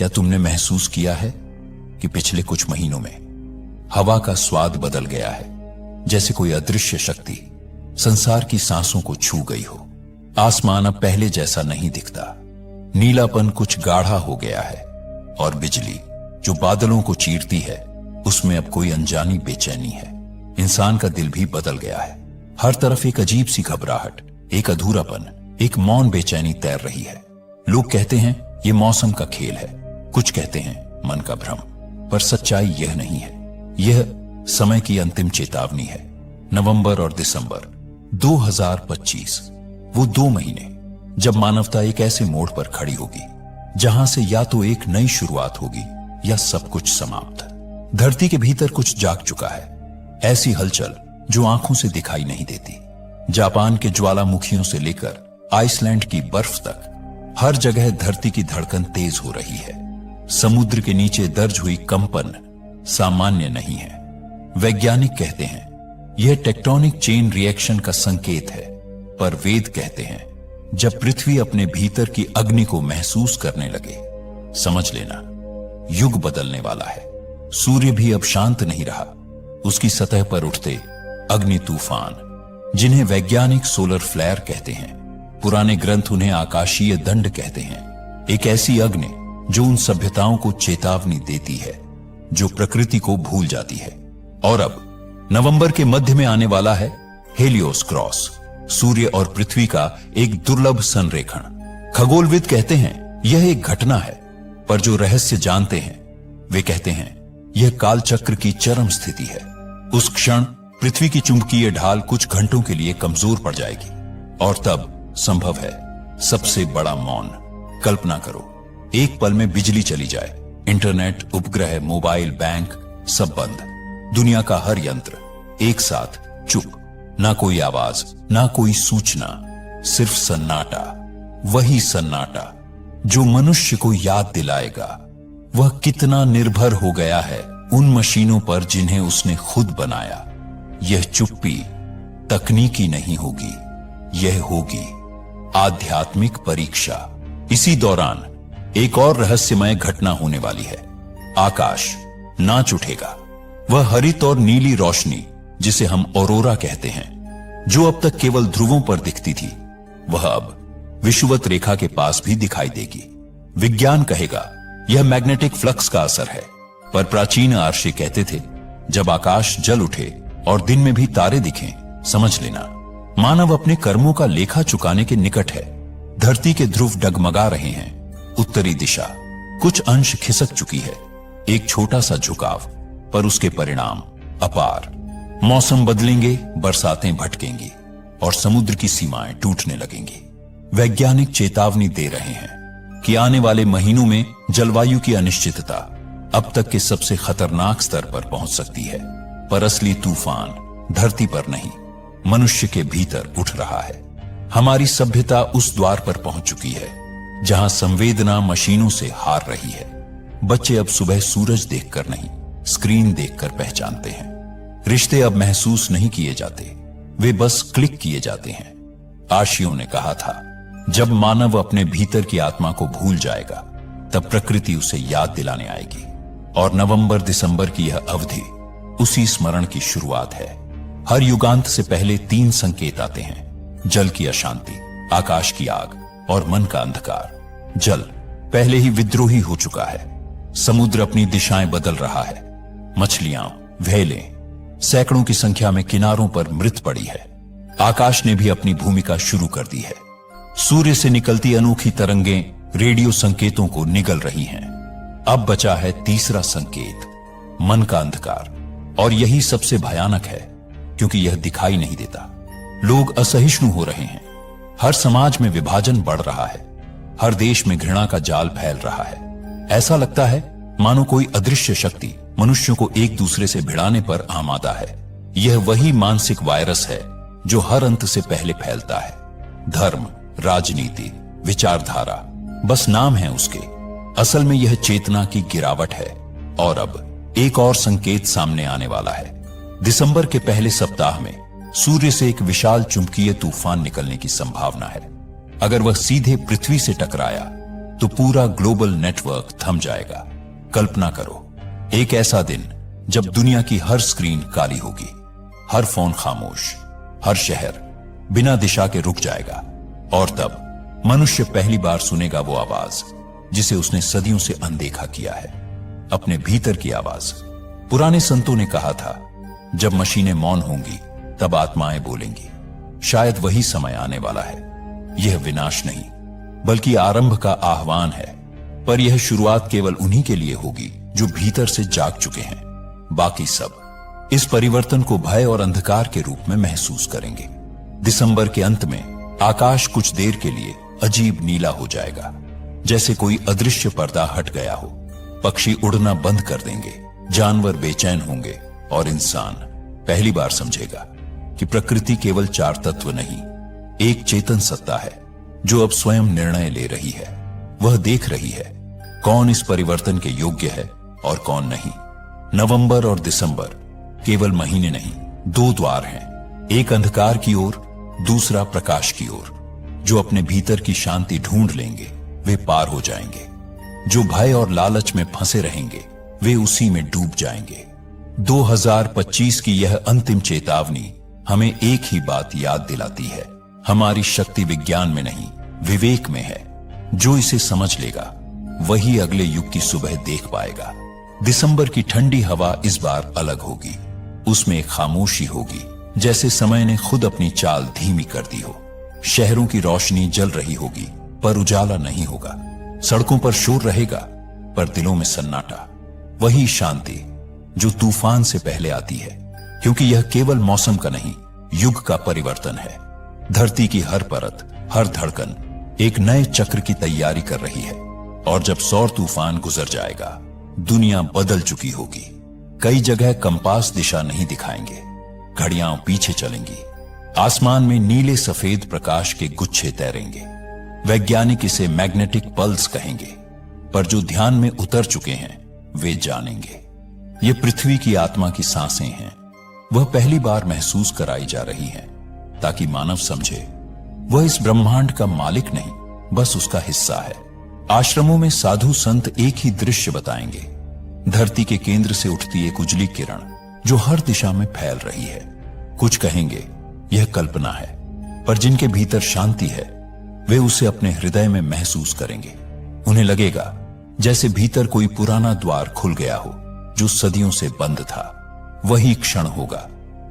क्या तुमने महसूस किया है कि पिछले कुछ महीनों में हवा का स्वाद बदल गया है, जैसे कोई अदृश्य शक्ति संसार की सांसों को छू गई हो। आसमान अब पहले जैसा नहीं दिखता, नीलापन कुछ गाढ़ा हो गया है और बिजली जो बादलों को चीरती है उसमें अब कोई अनजानी बेचैनी है। इंसान का दिल भी बदल गया है। हर तरफ एक अजीब सी घबराहट, एक अधूरापन, एक मौन बेचैनी तैर रही है। लोग कहते हैं ये मौसम का खेल है, कुछ कहते हैं मन का भ्रम, पर सच्चाई यह नहीं है। यह समय की अंतिम चेतावनी है। नवंबर और दिसंबर 2025, वो 2 महीने जब मानवता एक ऐसे मोड़ पर खड़ी होगी जहां से या तो एक नई शुरुआत होगी या सब कुछ समाप्त। धरती के भीतर कुछ जाग चुका है, ऐसी हलचल जो आंखों से दिखाई नहीं देती। जापान के ज्वालामुखियों से लेकर आइसलैंड की बर्फ तक हर जगह धरती की धड़कन तेज हो रही है। समुद्र के नीचे दर्ज हुई कंपन सामान्य नहीं है। वैज्ञानिक कहते हैं यह टेक्टोनिक चेन रिएक्शन का संकेत है, पर वेद कहते हैं जब पृथ्वी अपने भीतर की अग्नि को महसूस करने लगे, समझ लेना युग बदलने वाला है। सूर्य भी अब शांत नहीं रहा। उसकी सतह पर उठते अग्नि तूफान, जिन्हें वैज्ञानिक सोलर फ्लेयर कहते हैं, पुराने ग्रंथ उन्हें आकाशीय दंड कहते हैं। एक ऐसी अग्नि जो उन सभ्यताओं को चेतावनी देती है जो प्रकृति को भूल जाती है। और अब नवंबर के मध्य में आने वाला है हेलियोस क्रॉस, सूर्य और पृथ्वी का एक दुर्लभ संरेखण। खगोलविद कहते हैं यह एक घटना है, पर जो रहस्य जानते हैं वे कहते हैं यह कालचक्र की चरम स्थिति है। उस क्षण पृथ्वी की चुंबकीय ढाल कुछ घंटों के लिए कमजोर पड़ जाएगी और तब संभव है सबसे बड़ा मौन। कल्पना करो, एक पल में बिजली चली जाए, इंटरनेट, उपग्रह, मोबाइल, बैंक सब बंद, दुनिया का हर यंत्र एक साथ चुप, ना कोई आवाज, ना कोई सूचना, सिर्फ सन्नाटा। वही सन्नाटा जो मनुष्य को याद दिलाएगा वह कितना निर्भर हो गया है उन मशीनों पर जिन्हें उसने खुद बनाया। यह चुप्पी तकनीकी नहीं होगी, यह होगी आध्यात्मिक परीक्षा। इसी दौरान एक और रहस्यमय घटना होने वाली है। आकाश नाच उठेगा। वह हरित और नीली रोशनी जिसे हम ऑरोरा कहते हैं, जो अब तक केवल ध्रुवों पर दिखती थी, वह अब विषुवत रेखा के पास भी दिखाई देगी। विज्ञान कहेगा यह मैग्नेटिक फ्लक्स का असर है, पर प्राचीन आर्षी कहते थे जब आकाश जल उठे और दिन में भी तारे दिखें, समझ लेना मानव अपने कर्मों का लेखा चुकाने के निकट है। धरती के ध्रुव डगमगा रहे हैं। उत्तरी दिशा कुछ अंश खिसक चुकी है। एक छोटा सा झुकाव, पर उसके परिणाम अपार। मौसम बदलेंगे, बरसातें भटकेंगी और समुद्र की सीमाएं टूटने लगेंगी। वैज्ञानिक चेतावनी दे रहे हैं कि आने वाले महीनों में जलवायु की अनिश्चितता अब तक के सबसे खतरनाक स्तर पर पहुंच सकती है। पर असली तूफान धरती पर नहीं, मनुष्य के भीतर उठ रहा है। हमारी सभ्यता उस द्वार पर पहुंच चुकी है जहां संवेदना मशीनों से हार रही है। बच्चे अब सुबह सूरज देखकर नहीं, स्क्रीन देखकर पहचानते हैं। रिश्ते अब महसूस नहीं किए जाते, वे बस क्लिक किए जाते हैं। आर्षियों ने कहा था जब मानव अपने भीतर की आत्मा को भूल जाएगा तब प्रकृति उसे याद दिलाने आएगी। और नवंबर दिसंबर की यह अवधि उसी स्मरण की शुरुआत है। हर युगांत से पहले 3 संकेत आते हैं: जल की अशांति, आकाश की आग और मन का अंधकार। जल पहले ही विद्रोही हो चुका है। समुद्र अपनी दिशाएं बदल रहा है। मछलियां, व्हेलें सैकड़ों की संख्या में किनारों पर मृत पड़ी है। आकाश ने भी अपनी भूमिका शुरू कर दी है। सूर्य से निकलती अनोखी तरंगें रेडियो संकेतों को निगल रही हैं। अब बचा है तीसरा संकेत, मन का अंधकार। और यही सबसे भयानक है, क्योंकि यह दिखाई नहीं देता। लोग असहिष्णु हो रहे हैं। हर समाज में विभाजन बढ़ रहा है। हर देश में घृणा का जाल फैल रहा है। ऐसा लगता है मानो कोई अदृश्य शक्ति मनुष्यों को एक दूसरे से भिड़ाने पर आमादा है। यह वही मानसिक वायरस है जो हर अंत से पहले फैलता है। धर्म, राजनीति, विचारधारा बस नाम है उसके, असल में यह चेतना की गिरावट है। और अब एक और संकेत सामने आने वाला है। दिसंबर के पहले सप्ताह में सूर्य से एक विशाल चुंबकीय तूफान निकलने की संभावना है। अगर वह सीधे पृथ्वी से टकराया तो पूरा ग्लोबल नेटवर्क थम जाएगा। कल्पना करो, एक ऐसा दिन जब दुनिया की हर स्क्रीन काली होगी, हर फोन खामोश, हर शहर बिना दिशा के रुक जाएगा, और तब मनुष्य पहली बार सुनेगा वो आवाज जिसे उसने सदियों से अनदेखा किया है, अपने भीतर की आवाज। पुराने संतों ने कहा था, जब मशीनें मौन होंगी तब आत्माएं बोलेंगी। शायद वही समय आने वाला है। यह विनाश नहीं बल्कि आरंभ का आह्वान है, पर यह शुरुआत केवल उन्हीं के लिए होगी जो भीतर से जाग चुके हैं। बाकी सब इस परिवर्तन को भय और अंधकार के रूप में महसूस करेंगे। दिसंबर के अंत में आकाश कुछ देर के लिए अजीब नीला हो जाएगा, जैसे कोई अदृश्य पर्दा हट गया हो। पक्षी उड़ना बंद कर देंगे, जानवर बेचैन होंगे, और इंसान पहली बार समझेगा कि प्रकृति केवल चार तत्व नहीं, एक चेतन सत्ता है जो अब स्वयं निर्णय ले रही है। वह देख रही है कौन इस परिवर्तन के योग्य है और कौन नहीं। नवंबर और दिसंबर केवल महीने नहीं, दो द्वार हैं, एक अंधकार की ओर, दूसरा प्रकाश की ओर। जो अपने भीतर की शांति ढूंढ लेंगे वे पार हो जाएंगे, जो भय और लालच में फंसे रहेंगे वे उसी में डूब जाएंगे। 2025 की यह अंतिम चेतावनी हमें एक ही बात याद दिलाती है, हमारी शक्ति विज्ञान में नहीं, विवेक में है। जो इसे समझ लेगा वही अगले युग की सुबह देख पाएगा। दिसंबर की ठंडी हवा इस बार अलग होगी। उसमें एक खामोशी होगी, जैसे समय ने खुद अपनी चाल धीमी कर दी हो। शहरों की रोशनी जल रही होगी पर उजाला नहीं होगा। सड़कों पर शोर रहेगा पर दिलों में सन्नाटा। वही शांति जो तूफान से पहले आती है, क्योंकि यह केवल मौसम का नहीं, युग का परिवर्तन है। धरती की हर परत, हर धड़कन एक नए चक्र की तैयारी कर रही है, और जब सौर तूफान गुजर जाएगा दुनिया बदल चुकी होगी। कई जगह कंपास दिशा नहीं दिखाएंगे, घड़ियां पीछे चलेंगी। आसमान में नीले सफेद प्रकाश के गुच्छे तैरेंगे। वैज्ञानिक इसे मैग्नेटिक पल्स कहेंगे, पर जो ध्यान में उतर चुके हैं वे जानेंगे ये पृथ्वी की आत्मा की सांसें हैं। वह पहली बार महसूस कराई जा रही हैं, ताकि मानव समझे वह इस ब्रह्मांड का मालिक नहीं, बस उसका हिस्सा है। आश्रमों में साधु संत एक ही दृश्य बताएंगे, धरती के केंद्र से उठती एक उजली किरण जो हर दिशा में फैल रही है। कुछ कहेंगे यह कल्पना है, पर जिनके भीतर शांति है वे उसे अपने हृदय में महसूस करेंगे। उन्हें लगेगा जैसे भीतर कोई पुराना द्वार खुल गया हो जो सदियों से बंद था। वही क्षण होगा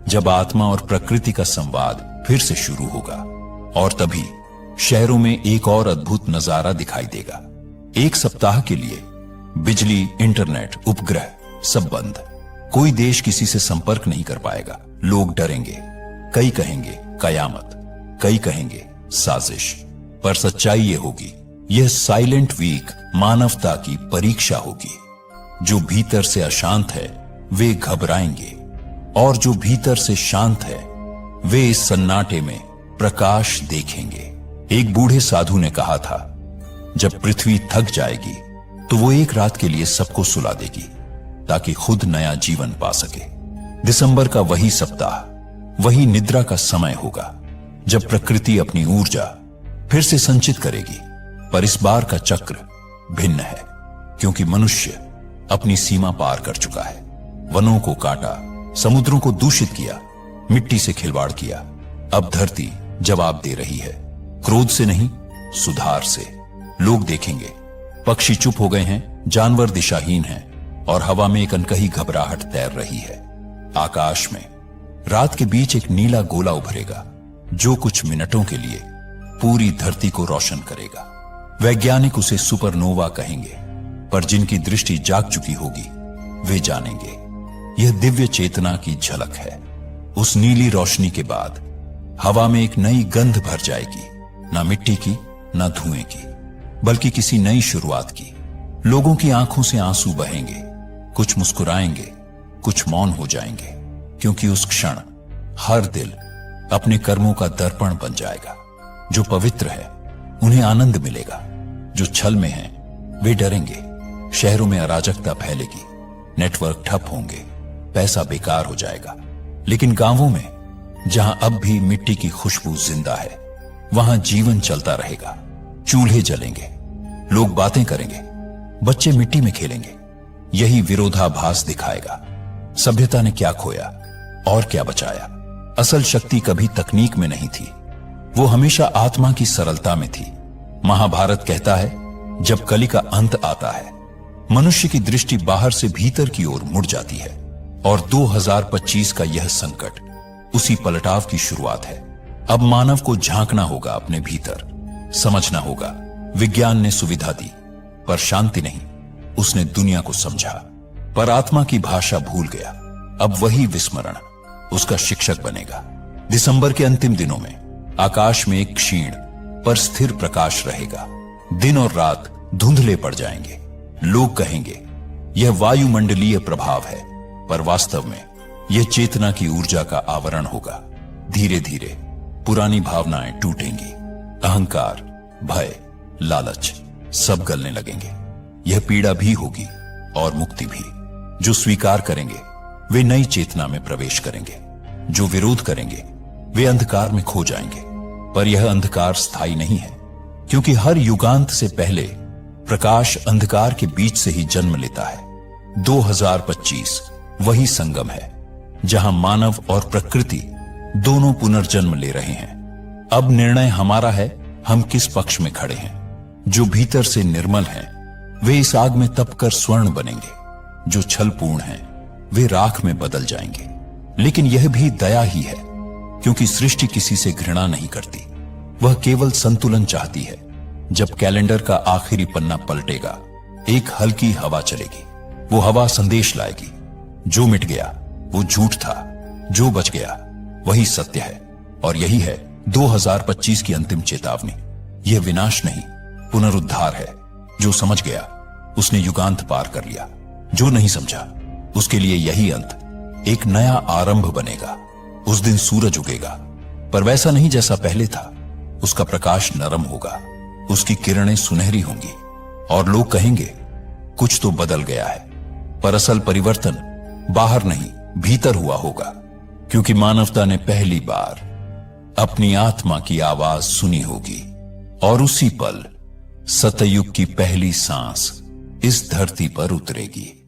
जब आत्मा और प्रकृति का संवाद फिर से शुरू होगा, और तभी शहरों में एक और अद्भुत नजारा दिखाई देगा। एक सप्ताह के लिए बिजली, इंटरनेट, उपग्रह सब बंद। कोई देश किसी से संपर्क नहीं कर पाएगा। लोग डरेंगे, कई कहेंगे कयामत, कई कहेंगे साजिश, पर सच्चाई ये होगी, यह साइलेंट वीक मानवता की परीक्षा होगी। जो भीतर से अशांत है वे घबराएंगे, और जो भीतर से शांत है वे इस सन्नाटे में प्रकाश देखेंगे। एक बूढ़े साधु ने कहा था, जब पृथ्वी थक जाएगी तो वो एक रात के लिए सबको सुला देगी ताकि खुद नया जीवन पा सके। दिसंबर का वही सप्ताह, वही निद्रा का समय होगा जब प्रकृति अपनी ऊर्जा फिर से संचित करेगी। पर इस बार का चक्र भिन्न है, क्योंकि मनुष्य अपनी सीमा पार कर चुका है। वनों को काटा, समुद्रों को दूषित किया, मिट्टी से खिलवाड़ किया। अब धरती जवाब दे रही है, क्रोध से नहीं, सुधार से। लोग देखेंगे पक्षी चुप हो गए हैं, जानवर दिशाहीन हैं, और हवा में एक अनकही घबराहट तैर रही है। आकाश में रात के बीच एक नीला गोला उभरेगा जो कुछ मिनटों के लिए पूरी धरती को रोशन करेगा। वैज्ञानिक उसे सुपरनोवा कहेंगे, पर जिनकी दृष्टि जाग चुकी होगी वे जानेंगे यह दिव्य चेतना की झलक है। उस नीली रोशनी के बाद हवा में एक नई गंध भर जाएगी, ना मिट्टी की, ना धुएं की, बल्कि किसी नई शुरुआत की। लोगों की आंखों से आंसू बहेंगे, कुछ मुस्कुराएंगे, कुछ मौन हो जाएंगे, क्योंकि उस क्षण हर दिल अपने कर्मों का दर्पण बन जाएगा। जो पवित्र है उन्हें आनंद मिलेगा, जो छल में हैं वे डरेंगे। शहरों में अराजकता फैलेगी, नेटवर्क ठप होंगे, पैसा बेकार हो जाएगा। लेकिन गांवों में जहां अब भी मिट्टी की खुशबू जिंदा है, वहां जीवन चलता रहेगा। चूल्हे जलेंगे, लोग बातें करेंगे, बच्चे मिट्टी में खेलेंगे। यही विरोधाभास दिखाएगा। सभ्यता ने क्या खोया और क्या बचाया? असल शक्ति कभी तकनीक में नहीं थी, वो हमेशा आत्मा की सरलता में थी। महाभारत कहता है, जब कली का अंत आता है, मनुष्य की दृष्टि बाहर से भीतर की ओर मुड़ जाती है। और 2025 का यह संकट उसी पलटाव की शुरुआत है। अब मानव को झांकना होगा अपने भीतर, समझना होगा। विज्ञान ने सुविधा दी, पर शांति नहीं। उसने दुनिया को समझा, पर आत्मा की भाषा भूल गया। अब वही विस्मरण उसका शिक्षक बनेगा। दिसंबर के अंतिम दिनों में आकाश में एक क्षीण पर स्थिर प्रकाश रहेगा। दिन और रात धुंधले पड़ जाएंगे। लोग कहेंगे यह वायुमंडलीय प्रभाव है, पर वास्तव में यह चेतना की ऊर्जा का आवरण होगा। धीरे धीरे पुरानी भावनाएं टूटेंगी। अहंकार, भय, लालच सब गलने लगेंगे। यह पीड़ा भी होगी और मुक्ति भी। जो स्वीकार करेंगे वे नई चेतना में प्रवेश करेंगे। जो विरोध करेंगे वे अंधकार में खो जाएंगे। पर यह अंधकार स्थायी नहीं है, क्योंकि हर युगांत से पहले प्रकाश अंधकार के बीच से ही जन्म लेता है। 2025 वही संगम है जहां मानव और प्रकृति दोनों पुनर्जन्म ले रहे हैं। अब निर्णय हमारा है, हम किस पक्ष में खड़े हैं। जो भीतर से निर्मल हैं, वे इस आग में तपकर स्वर्ण बनेंगे। जो छलपूर्ण हैं, वे राख में बदल जाएंगे। लेकिन यह भी दया ही है, क्योंकि सृष्टि किसी से घृणा नहीं करती, वह केवल संतुलन चाहती है। जब कैलेंडर का आखिरी पन्ना पलटेगा, एक हल्की हवा चलेगी। वो हवा संदेश लाएगी, जो मिट गया वो झूठ था, जो बच गया वही सत्य है। और यही है 2025 की अंतिम चेतावनी। यह विनाश नहीं, पुनरुद्धार है। जो समझ गया उसने युगांत पार कर लिया। जो नहीं समझा उसके लिए यही अंत एक नया आरंभ बनेगा। उस दिन सूरज उगेगा, पर वैसा नहीं जैसा पहले था। उसका प्रकाश नरम होगा, उसकी किरणें सुनहरी होंगी, और लोग कहेंगे कुछ तो बदल गया है। पर असल परिवर्तन बाहर नहीं, भीतर हुआ होगा, क्योंकि मानवता ने पहली बार अपनी आत्मा की आवाज सुनी होगी। और उसी पल सतयुग की पहली सांस इस धरती पर उतरेगी।